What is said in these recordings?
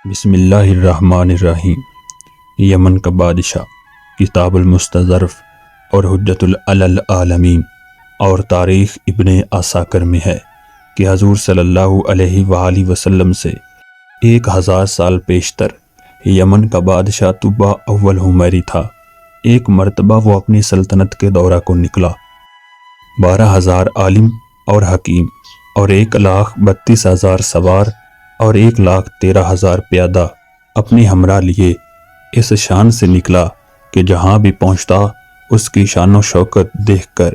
بسم اللہ الرحمن الرحیم۔ یمن کا بادشاہ، کتاب المستظرف اور حجت العالمین اور تاریخ ابن عساکر میں ہے کہ حضور صلی اللہ علیہ وآلہ وسلم سے 1000 سال پیشتر یمن کا بادشاہ طبع اول حمیری تھا۔ ایک مرتبہ وہ اپنی سلطنت کے دورہ کو نکلا۔ 12,000 عالم اور حکیم اور 1,32,000 سوار اور 1,13,000 پیادہ اپنی ہمراہ لیے اس شان سے نکلا کہ جہاں بھی پہنچتا اس کی شان و شوکت دیکھ کر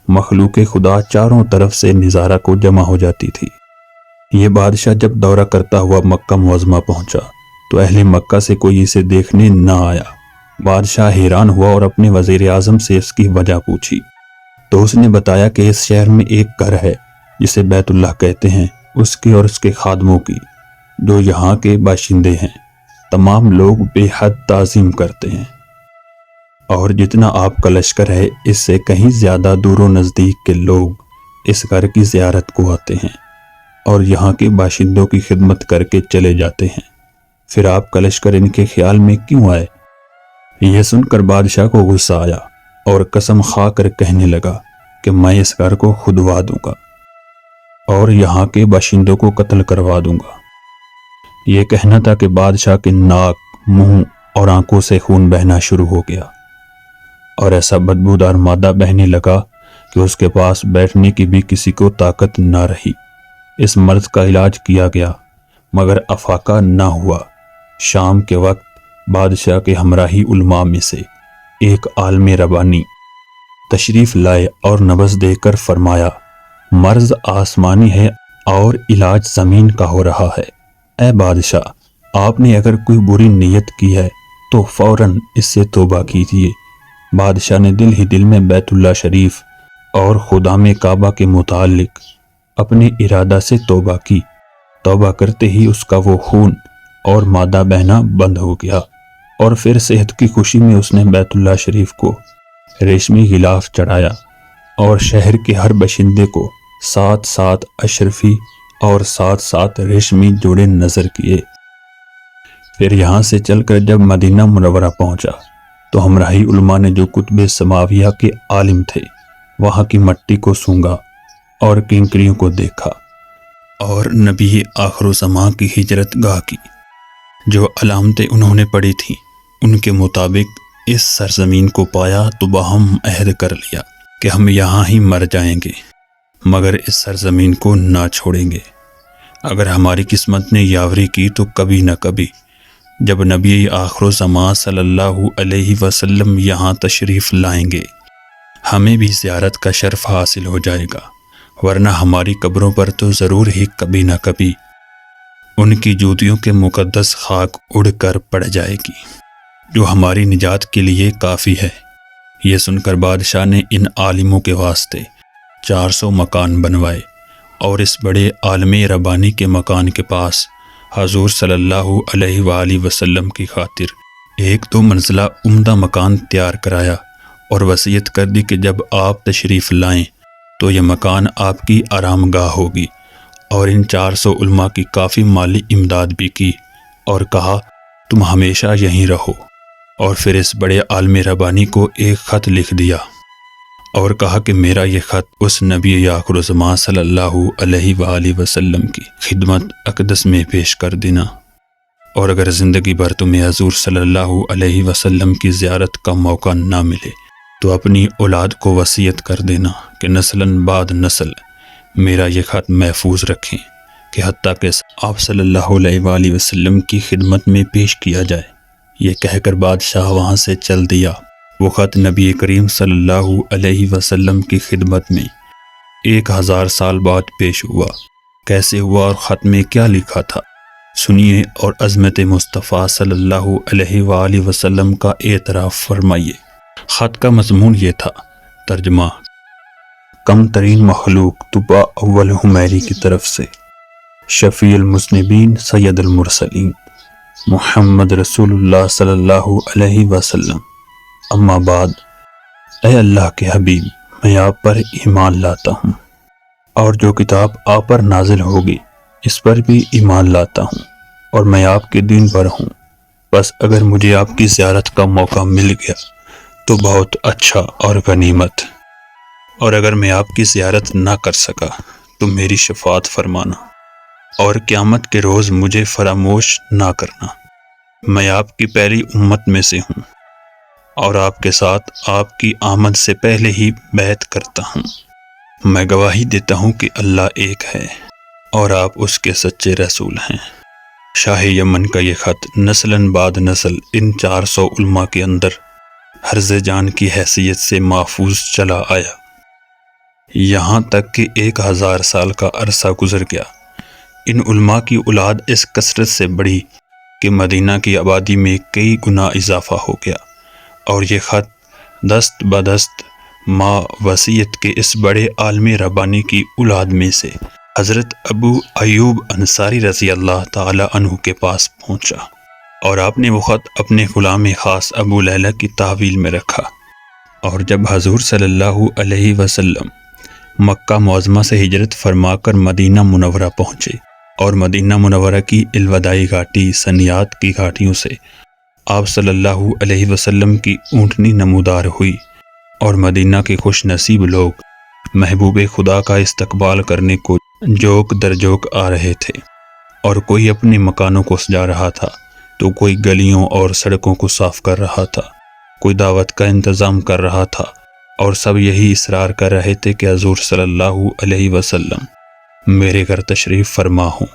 مخلوق خدا چاروں طرف سے نظارہ کو جمع ہو جاتی تھی۔ یہ بادشاہ جب دورہ کرتا ہوا مکہ معظمہ پہنچا تو اہل مکہ سے کوئی اسے دیکھنے نہ آیا۔ بادشاہ حیران ہوا اور اپنے وزیر اعظم سے اس کی وجہ پوچھی تو اس نے بتایا کہ اس شہر میں ایک گھر ہے جسے بیت اللہ کہتے ہیں، اس کے اور اس کے خادموں کی جو یہاں کے باشندے ہیں تمام لوگ بے حد تعظیم کرتے ہیں، اور جتنا آپ کا لشکر ہے اس سے کہیں زیادہ دور و نزدیک کے لوگ اس گھر کی زیارت کو آتے ہیں اور یہاں کے باشندوں کی خدمت کر کے چلے جاتے ہیں، پھر آپ کا لشکر ان کے خیال میں کیوں آئے؟ یہ سن کر بادشاہ کو غصہ آیا اور قسم کھا کر کہنے لگا کہ میں اس گھر کو کھدوا دوں گا اور یہاں کے باشندوں کو قتل کروا دوں گا۔ یہ کہنا تھا کہ بادشاہ کے ناک، منہ اور آنکھوں سے خون بہنا شروع ہو گیا اور ایسا بدبودار مادہ بہنے لگا کہ اس کے پاس بیٹھنے کی بھی کسی کو طاقت نہ رہی۔ اس مرض کا علاج کیا گیا مگر افاقہ نہ ہوا۔ شام کے وقت بادشاہ کے ہمراہی علماء میں سے ایک عالم ربانی تشریف لائے اور نبض دے کر فرمایا، مرض آسمانی ہے اور علاج زمین کا ہو رہا ہے۔ اے بادشاہ، آپ نے اگر کوئی بری نیت کی ہے تو فوراً اس سے توبہ کیجیے۔ بادشاہ نے دل ہی دل میں بیت اللہ شریف اور خدام کعبہ کے متعلق اپنے ارادہ سے توبہ کی۔ توبہ کرتے ہی اس کا وہ خون اور مادہ بہنا بند ہو گیا، اور پھر صحت کی خوشی میں اس نے بیت اللہ شریف کو ریشمی غلاف چڑھایا اور شہر کے ہر باشندے کو 7 اشرفی اور 7 ریشمی جوڑے نظر کیے۔ پھر یہاں سے چل کر جب مدینہ منورہ پہنچا تو ہمراہی علماء نے جو کتب سماویہ کے عالم تھے وہاں کی مٹی کو سونگا اور کنکریوں کو دیکھا اور نبی آخر زمان کی ہجرت گاہ کی جو علامتیں انہوں نے پڑھی تھیں ان کے مطابق اس سرزمین کو پایا تو باہم عہد کر لیا کہ ہم یہاں ہی مر جائیں گے مگر اس سرزمین کو نہ چھوڑیں گے۔ اگر ہماری قسمت نے یاوری کی تو کبھی نہ کبھی جب نبی آخر زمان صلی اللہ علیہ وسلم یہاں تشریف لائیں گے ہمیں بھی زیارت کا شرف حاصل ہو جائے گا، ورنہ ہماری قبروں پر تو ضرور ہی کبھی نہ کبھی ان کی جوتیوں کے مقدس خاک اڑ کر پڑ جائے گی جو ہماری نجات کے لیے کافی ہے۔ یہ سن کر بادشاہ نے ان عالموں کے واسطے 400 مکان بنوائے اور اس بڑے عالم ربانی کے مکان کے پاس حضور صلی اللہ علیہ وآلہ وسلم کی خاطر 1-2 منزلہ عمدہ مکان تیار کرایا اور وصیت کر دی کہ جب آپ تشریف لائیں تو یہ مکان آپ کی آرام گاہ ہوگی، اور ان 400 علماء کی کافی مالی امداد بھی کی اور کہا تم ہمیشہ یہیں رہو، اور پھر اس بڑے عالم ربانی کو ایک خط لکھ دیا اور کہا کہ میرا یہ خط اس نبی آخر زمان صلی اللہ علیہ وآلہ وسلم کی خدمت اقدس میں پیش کر دینا، اور اگر زندگی بھر تمہیں حضور صلی اللہ علیہ وسلم کی زیارت کا موقع نہ ملے تو اپنی اولاد کو وصیت کر دینا کہ نسلاً بعد نسل میرا یہ خط محفوظ رکھیں کہ حتیٰ کہ آپ صلی اللہ علیہ وآلہ وسلم کی خدمت میں پیش کیا جائے۔ یہ کہہ کر بادشاہ وہاں سے چل دیا۔ وہ خط نبی کریم صلی اللہ علیہ وسلم کی خدمت میں 1000 سال بعد پیش ہوا۔ کیسے ہوا اور خط میں کیا لکھا تھا سنیے اور عظمت مصطفیٰ صلی اللہ علیہ وآلہ وسلم کا اعتراف فرمائیے۔ خط کا مضمون یہ تھا، ترجمہ: کم ترین مخلوق طبع اول حمیری کی طرف سے، شفیع المذنبین سید المرسلین محمد رسول اللہ صلی اللہ علیہ وسلم، اما بعد، اے اللہ کے حبیب، میں آپ پر ایمان لاتا ہوں اور جو کتاب آپ پر نازل ہوگی اس پر بھی ایمان لاتا ہوں، اور میں آپ کے دین پر ہوں، بس اگر مجھے آپ کی زیارت کا موقع مل گیا تو بہت اچھا اور غنیمت، اور اگر میں آپ کی زیارت نہ کر سکا تو میری شفاعت فرمانا اور قیامت کے روز مجھے فراموش نہ کرنا۔ میں آپ کی پہلی امت میں سے ہوں اور آپ کے ساتھ آپ کی آمد سے پہلے ہی بیعت کرتا ہوں۔ میں گواہی دیتا ہوں کہ اللہ ایک ہے اور آپ اس کے سچے رسول ہیں۔ شاہ یمن کا یہ خط نسلاً بعد نسل ان 400 علماء کے اندر حرز جان کی حیثیت سے محفوظ چلا آیا، یہاں تک کہ 1000 سال کا عرصہ گزر گیا۔ ان علماء کی اولاد اس کثرت سے بڑھی کہ مدینہ کی آبادی میں کئی گنا اضافہ ہو گیا، اور یہ خط دست بدست ماں وصیت کے اس بڑے عالم ربانی کی اولاد میں سے حضرت ابو ایوب انصاری رضی اللہ تعالی عنہ کے پاس پہنچا، اور آپ نے وہ خط اپنے غلام خاص ابو لیلہ کی تحویل میں رکھا۔ اور جب حضور صلی اللہ علیہ وسلم مکہ معظمہ سے ہجرت فرما کر مدینہ منورہ پہنچے اور مدینہ منورہ کی الوداعی گھاٹی سنیات کی گھاٹیوں سے آپ صلی اللہ علیہ وسلم کی اونٹنی نمودار ہوئی، اور مدینہ کے خوش نصیب لوگ محبوب خدا کا استقبال کرنے کو جوک در جوک آ رہے تھے، اور کوئی اپنے مکانوں کو سجا رہا تھا تو کوئی گلیوں اور سڑکوں کو صاف کر رہا تھا، کوئی دعوت کا انتظام کر رہا تھا، اور سب یہی اصرار کر رہے تھے کہ حضور صلی اللہ علیہ وسلم میرے گھر تشریف فرما ہوں۔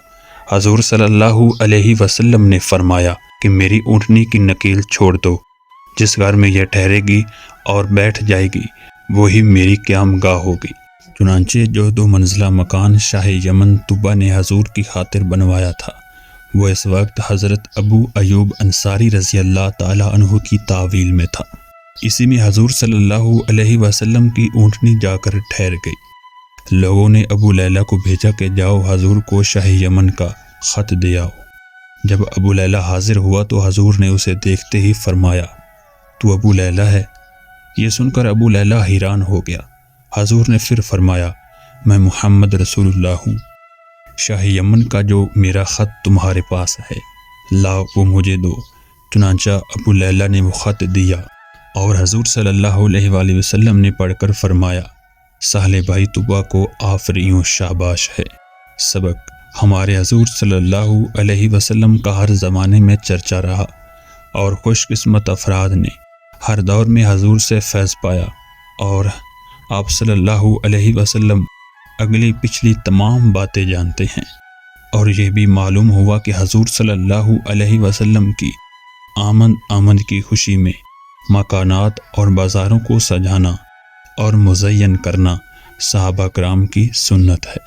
حضور صلی اللہ علیہ وسلم نے فرمایا کہ میری اونٹنی کی نکیل چھوڑ دو، جس گھر میں یہ ٹھہرے گی اور بیٹھ جائے گی وہی میری قیام گاہ ہوگی۔ چنانچہ جو 2 منزلہ مکان شاہ یمن طبہ نے حضور کی خاطر بنوایا تھا، وہ اس وقت حضرت ابو ایوب انصاری رضی اللہ تعالی عنہ کی تعویل میں تھا۔ اسی میں حضور صلی اللہ علیہ وسلم کی اونٹنی جا کر ٹھہر گئی۔ لوگوں نے ابو لیلہ کو بھیجا کہ جاؤ حضور کو شاہ یمن کا خط دے آؤ۔ جب ابو لیلہ حاضر ہوا تو حضور نے اسے دیکھتے ہی فرمایا، تو ابو لیلہ ہے؟ یہ سن کر ابو لیلہ حیران ہو گیا۔ حضور نے پھر فرمایا، میں محمد رسول اللہ ہوں۔ شاہ یمن کا جو میرا خط تمہارے پاس ہے، لاؤ وہ مجھے دو۔ چنانچہ ابو لیلہ نے وہ خط دیا، اور حضور صلی اللہ علیہ وآلہ وسلم نے پڑھ کر فرمایا، سہل بھائی طبہ کو آفریوں شاباش ہے۔ سبق: ہمارے حضور صلی اللہ علیہ وسلم کا ہر زمانے میں چرچا رہا، اور خوش قسمت افراد نے ہر دور میں حضور سے فیض پایا، اور آپ صلی اللہ علیہ وسلم اگلی پچھلی تمام باتیں جانتے ہیں۔ اور یہ بھی معلوم ہوا کہ حضور صلی اللہ علیہ وسلم کی آمد کی خوشی میں مکانات اور بازاروں کو سجانا اور مزین کرنا صحابہ کرام کی سنت ہے۔